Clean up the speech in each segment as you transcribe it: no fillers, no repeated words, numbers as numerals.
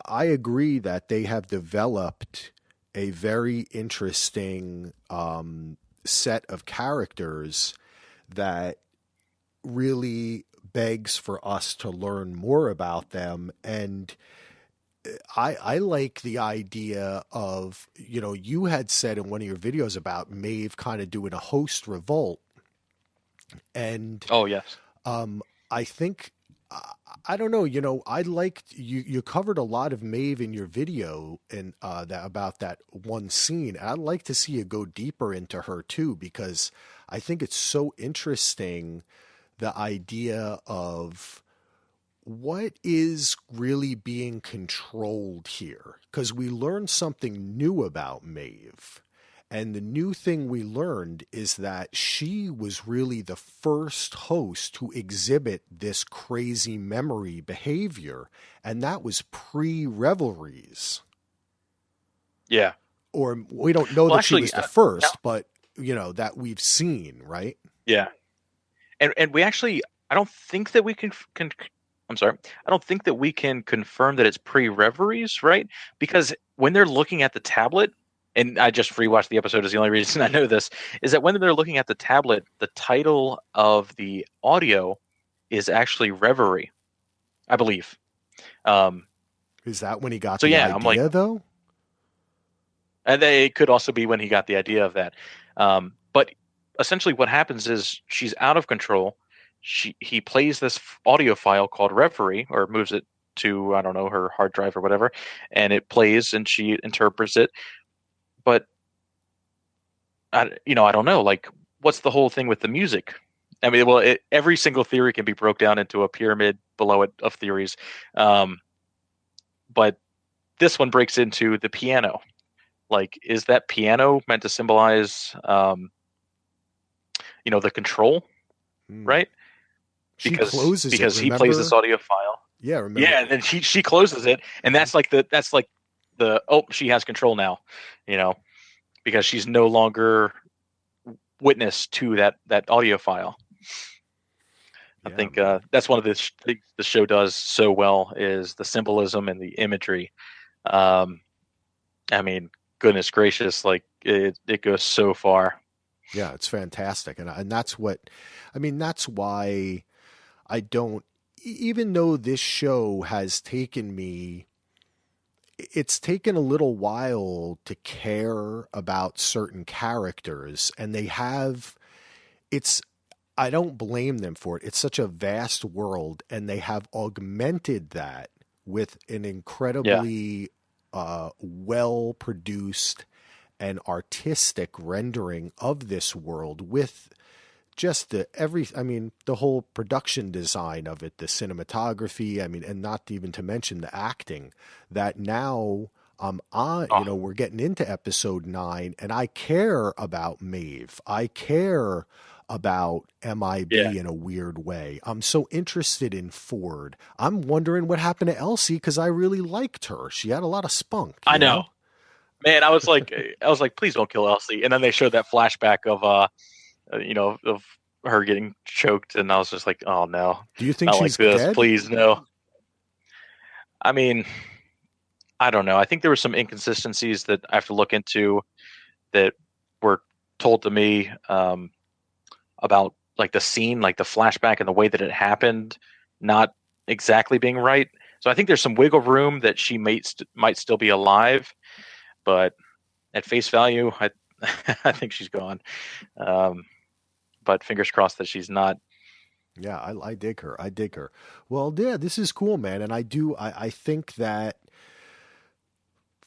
I agree that they have developed a very interesting set of characters that really begs for us to learn more about them. And I like the idea of, you had said in one of your videos about Maeve kind of doing a host revolt. And Oh yes. I think, I don't know, I liked you covered a lot of Maeve in your video and that about that one scene. I'd like to see you go deeper into her too, because I think it's so interesting, the idea of what is really being controlled here, because we learned something new about Maeve. And the new thing we learned is that she was really the first host to exhibit this crazy memory behavior. And that was pre revelries. Yeah. Or we don't know Well, that she actually, was the now, first, but, that we've seen, right? yeah, and we actually, I don't think that we can. I'm sorry. I don't think that we can confirm that it's pre-reveries, right? Because when they're looking at the tablet, and I just rewatched the episode is the only reason I know this, is that when they're looking at the tablet, the title of the audio is actually Reverie, I believe. Um, Is that when he got so the yeah, I'm like, idea, though? and it could also be when he got the idea of that. But essentially, what happens is she's out of control. He plays this audio file called Reverie, or moves it to, I don't know, her hard drive or whatever, and it plays, and she interprets it. But I don't know, like, what's the whole thing with the music? I mean, well, every single theory can be broke down into a pyramid below it of theories, but this one breaks into the piano. Like, is that piano meant to symbolize, the control, Hmm. right? She Because closes it, he plays this remember? audio file. Yeah, remember? Yeah, and then she closes it, and that's like the she has control now, you know, because she's no longer witness to that audio file. I Yeah, think man. that's one of the things the show does so well is the symbolism and the imagery. Um, I mean, goodness gracious, like it goes so far. Yeah, it's fantastic. And that's what, I mean, that's why I don't, even though this show has taken me, it's taken a little while to care about certain characters, and they have, it's, I don't blame them for it. It's such a vast world, and they have augmented that with an Yeah, incredibly well produced and artistic rendering of this world, with just I mean, the whole production design of it, the cinematography, I mean, and not even to mention the acting, that now oh, we're getting into episode 9, and I care about Maeve. I care about yeah, MIB in a weird way. I'm so interested in Ford. I'm wondering what happened to Elsie, because I really liked her. She had a lot of spunk, I know, man. I was like, please don't kill Elsie. And then they showed that flashback of of her getting choked, and I was just like, oh no, Do you think not like she's this, dead? please no. I mean, I don't know. I think there were some inconsistencies that I have to look into that were told to me about like the scene, like the flashback and the way that it happened, not exactly being right. So I think there's some wiggle room that she might still be alive, but at face value, I I think she's gone. Um, but fingers crossed that she's not. Yeah, I dig her. I dig her. Well, yeah, this is cool, man. And I think that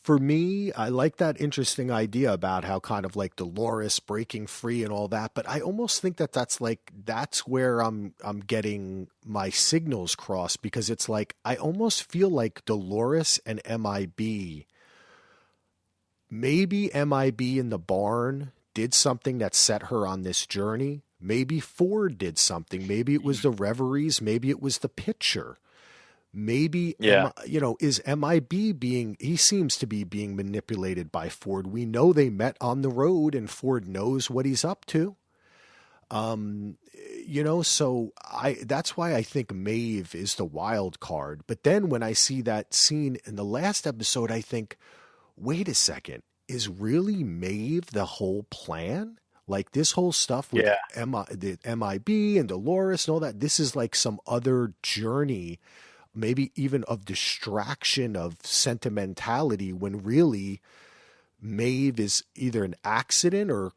for me, I like that interesting idea about how kind of like Dolores breaking free and all that. But I almost think that that's where I'm getting my signals crossed, because it's like I almost feel like Dolores and MIB, maybe MIB in the barn did something that set her on this journey. Maybe Ford did something. Maybe it was the reveries. Maybe it was the picture. Maybe Yeah, is MIB being, he seems to be being manipulated by Ford. We know they met on the road, and Ford knows what he's up to. Um, so that's why I think Maeve is the wild card. But then when I see that scene in the last episode, I think, wait a second, is really Maeve the whole plan? Like this whole stuff with Yeah. the MIB and Dolores and all that, this is like some other journey, maybe even of distraction, of sentimentality, when really Maeve is either an accident or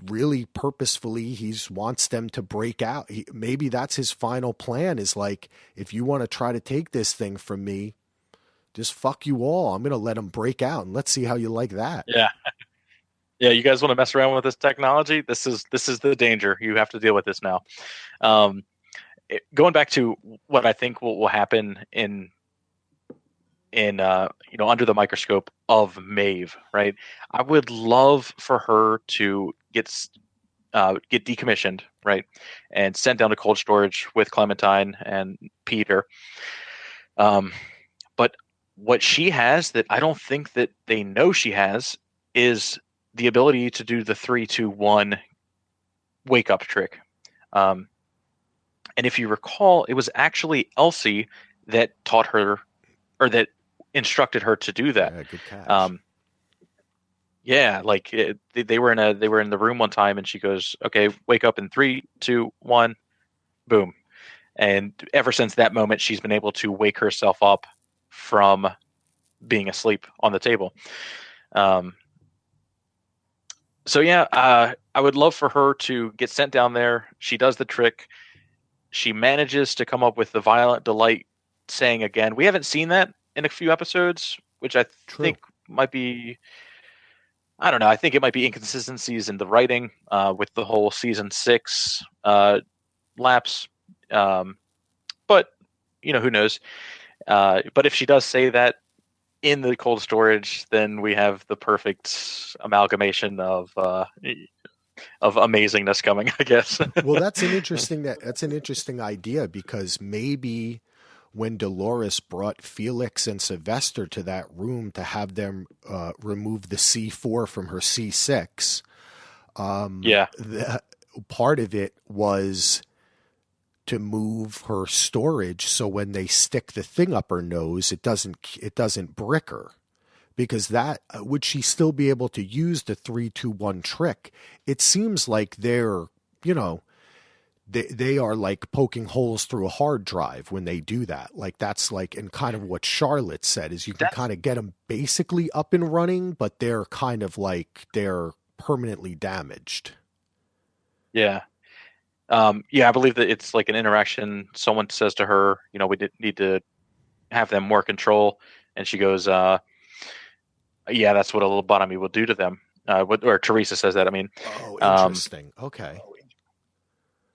really purposefully he wants them to break out. Maybe that's his final plan, is like, if you want to try to take this thing from me, just fuck you all. I'm going to let them break out and let's see how you like that. Yeah. Yeah, you guys want to mess around with this technology? This is the danger. You have to deal with this now. Um, Going back to what I think will happen in under the microscope of Maeve, right? I would love for her to get decommissioned, right, and sent down to cold storage with Clementine and Peter. But what she has that I don't think that they know she has is the ability to do the 3-2-1 wake up trick. And if you recall, it was actually Elsie that taught her, or that instructed her to do that. Yeah, good catch. Yeah, like they were in the room one time, and she goes, "Okay, wake up in 3-2-1, boom." And ever since that moment, she's been able to wake herself up from being asleep on the table. So yeah, I would love for her to get sent down there. She does the trick. She manages to come up with the violent delight saying again. We haven't seen that in a few episodes, which I think might be, I don't know. I think it might be inconsistencies in the writing with the whole season 6 lapse. But who knows? But if she does say that in the cold storage, then we have the perfect amalgamation of amazingness coming, I guess. Well, that's an interesting idea, because maybe when Dolores brought Felix and Sylvester to that room to have them remove the C4 from her C6, Yeah. part of it was to move her storage so when they stick the thing up her nose, it doesn't brick her. Because that would she still be able to use the 3-2-1 trick? It seems like they're, they are like poking holes through a hard drive when they do that. Like that's like, and kind of what Charlotte said is you can kind of get them basically up and running, but they're kind of like they're permanently damaged. Yeah. I believe that it's like an interaction. Someone says to her, we need to have them more control. And she goes, yeah, that's what a lobotomy will do to them. Or Teresa says that, I mean. Oh, interesting. Okay.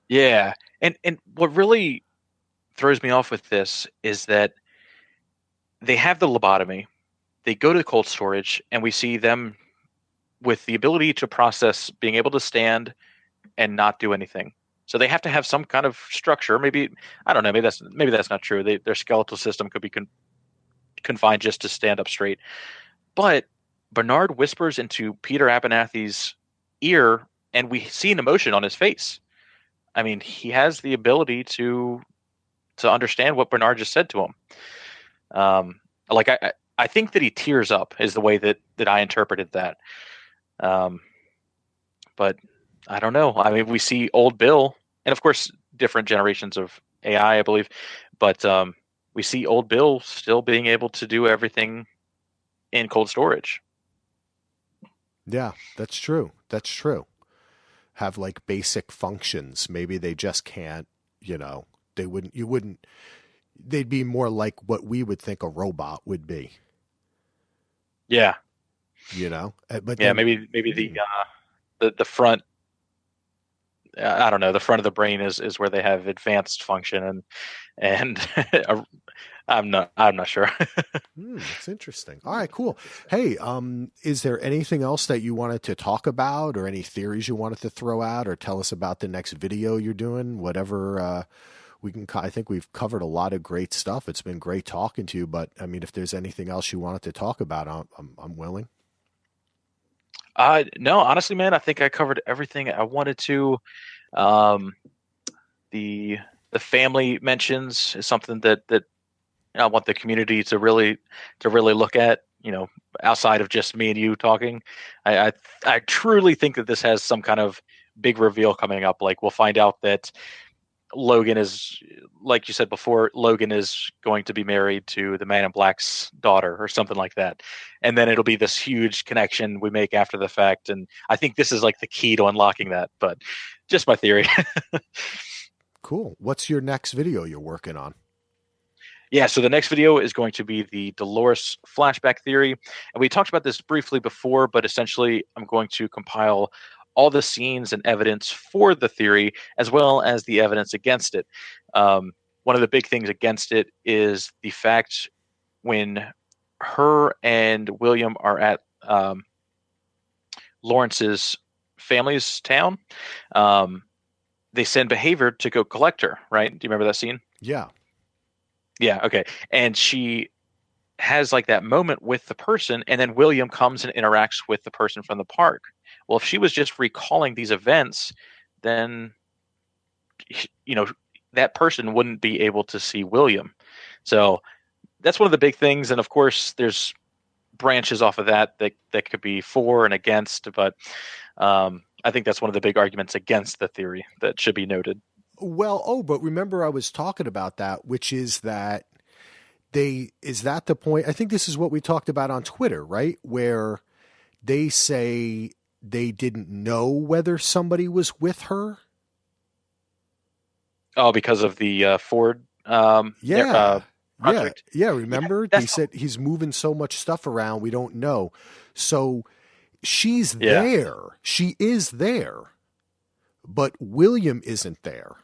Yeah. And what really throws me off with this is that they have the lobotomy, they go to cold storage, and we see them with the ability to process being able to stand and not do anything. So they have to have some kind of structure. Maybe, I don't know, maybe that's not true. Their skeletal system could be confined just to stand up straight. But Bernard whispers into Peter Abernathy's ear, and we see an emotion on his face. I mean, he has the ability to understand what Bernard just said to him. I think that he tears up is the way that I interpreted that. But I don't know. I mean, we see old Bill, and of course, different generations of AI, I believe. But we see old Bill still being able to do everything in cold storage. Yeah, that's true. That's true. Have like basic functions. Maybe they just can't, they'd be more like what we would think a robot would be. Yeah. But yeah, maybe the front, I don't know, the front of the brain is where they have advanced function, and I'm not sure. That's interesting. All right, cool. Hey, is there anything else that you wanted to talk about, or any theories you wanted to throw out, or tell us about the next video you're doing? Whatever we can. I think we've covered a lot of great stuff. It's been great talking to you. But I mean, if there's anything else you wanted to talk about, I'm willing. No, honestly, man, I think I covered everything I wanted to. The family mentions is something that I want the community to really look at. Outside of just me and you talking, I truly think that this has some kind of big reveal coming up. Like we'll find out that Logan is, like you said before, Logan is going to be married to the Man in Black's daughter or something like that. And then it'll be this huge connection we make after the fact. And I think this is like the key to unlocking that, but just my theory. Cool. What's your next video you're working on? Yeah, so the next video is going to be the Dolores flashback theory. And we talked about this briefly before, but essentially I'm going to compile all the scenes and evidence for the theory, as well as the evidence against it. One of the big things against it is the fact when her and William are at Lawrence's family's town, they send Behavior to go collect her, right? Do you remember that scene? Yeah. Yeah, okay. And she has like that moment with the person, and then William comes and interacts with the person from the park. Well, if she was just recalling these events, then that person wouldn't be able to see William. So that's one of the big things. And of course, there's branches off of that could be for and against, but I think that's one of the big arguments against the theory that should be noted. Well, but remember I was talking about that, which is that is that the point? I think this is what we talked about on Twitter, right? Where they say they didn't know whether somebody was with her. Oh, because of the Ford project? Yeah. Remember? They said he's moving so much stuff around, we don't know. So she's there. She is there. But William isn't there.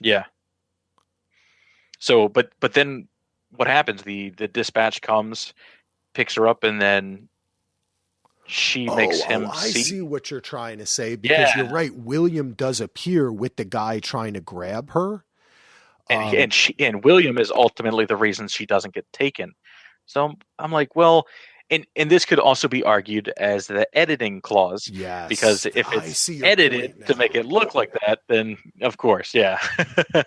Yeah. So, but then what happens? The dispatch comes, picks her up, and then she makes him see. I see what you're trying to say, because you're right. William does appear with the guy trying to grab her. And William is ultimately the reason she doesn't get taken. So I'm like, well, and this could also be argued as the editing clause. Yes. Because if it's edited to make it look like that, then of course, yeah.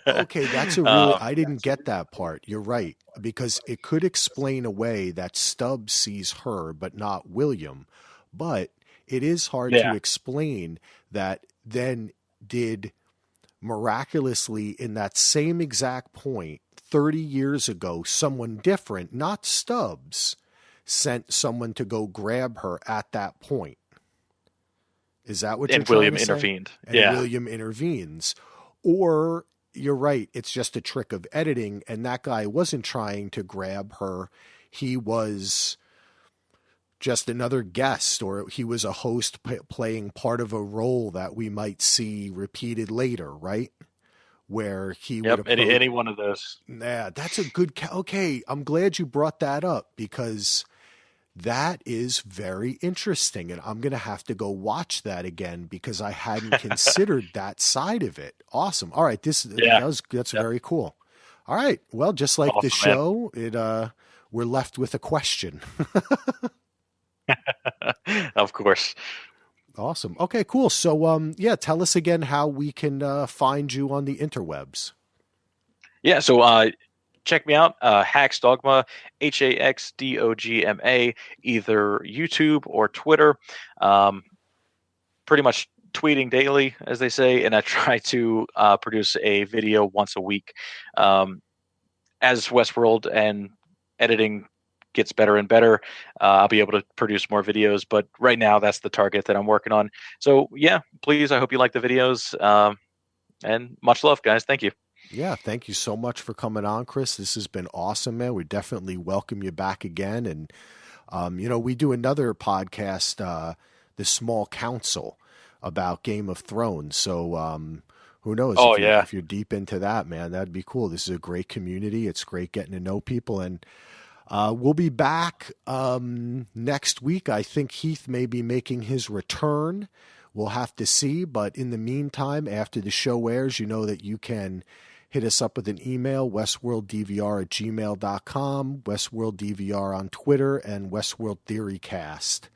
Okay, that's a really, I didn't get that part. You're right. Because it could explain away that Stubbs sees her, but not William. But it is hard to explain that then did miraculously in that same exact point 30 years ago, someone different, not Stubbs, sent someone to go grab her at that point. Is that what you're trying William to say? intervened. And William intervenes. Or you're right, it's just a trick of editing, and that guy wasn't trying to grab her. He was just another guest, or he was a host playing part of a role that we might see repeated later, right? Where he would any one of those. Yeah, that's a good okay, I'm glad you brought that up, because that is very interesting, and I'm going to have to go watch that again because I hadn't considered that side of it. Awesome. All right, that's very cool. All right, well, just like the show, we're left with a question. Of course. Awesome. Okay, cool. So, tell us again how we can find you on the interwebs. Yeah, so check me out, HaxDogma, HaxDogma, either YouTube or Twitter. Pretty much tweeting daily, as they say, and I try to produce a video once a week. As Westworld and editing gets better and better, I'll be able to produce more videos, but right now that's the target that I'm working on. So yeah, please, I hope you like the videos, and much love, guys. Thank you. Yeah, thank you so much for coming on, Chris. This has been awesome, man. We definitely welcome you back again. And, we do another podcast, The Small Council, about Game of Thrones. So who knows? If you're deep into that, man, that'd be cool. This is a great community. It's great getting to know people. And we'll be back next week. I think Heath may be making his return. We'll have to see. But in the meantime, after the show airs, you know that you can hit us up with an email, westworlddvr@gmail.com, westworlddvr on Twitter, and Westworld Theorycast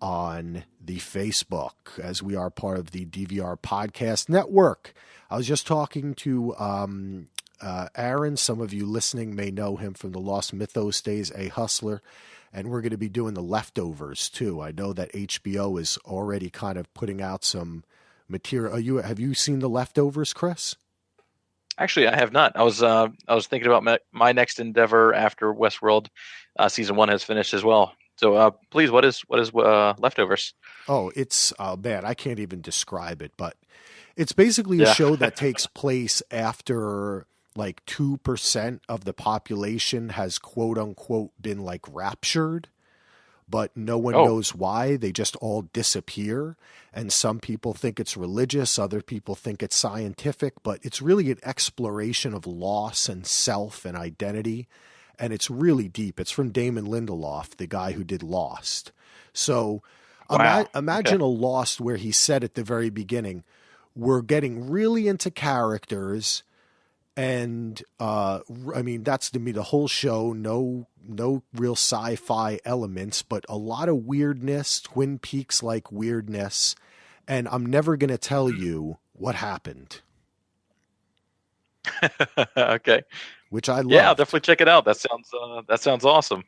on the Facebook, as we are part of the DVR Podcast Network. I was just talking to Aaron. Some of you listening may know him from the Lost Mythos days, A Hustler. And we're going to be doing The Leftovers, too. I know that HBO is already kind of putting out some material. Have you seen The Leftovers, Chris? Actually, I have not. I was thinking about my next endeavor after Westworld season 1 has finished as well. So please, what is Leftovers? Oh, it's man, I can't even describe it, but it's basically a show that takes place after like 2% of the population has quote unquote been like raptured, but no one knows why. They just all disappear. And some people think it's religious. Other people think it's scientific, but it's really an exploration of loss and self and identity. And it's really deep. It's from Damon Lindelof, the guy who did Lost. So imagine a Lost where he said at the very beginning, we're getting really into characters. And I mean, that's to me the whole show. No real sci-fi elements, but a lot of weirdness, Twin Peaks like weirdness. And I'm never going to tell you what happened. Okay. Which I love. Yeah, I'll definitely check it out. That sounds awesome.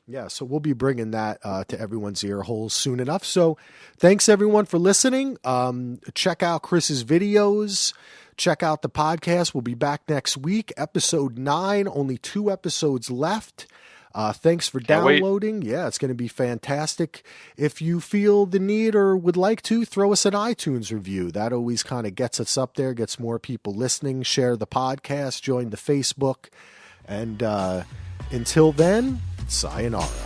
Yeah, so we'll be bringing that to everyone's ear holes soon enough. So thanks everyone for listening. Check out Chris's videos. Check out the podcast. We'll be back next week. Episode 9, only 2 episodes left. Thanks for downloading. Yeah, it's going to be fantastic. If you feel the need or would like to, throw us an iTunes review. That always kind of gets us up there, gets more people listening. Share the podcast, join the Facebook. And until then, sayonara.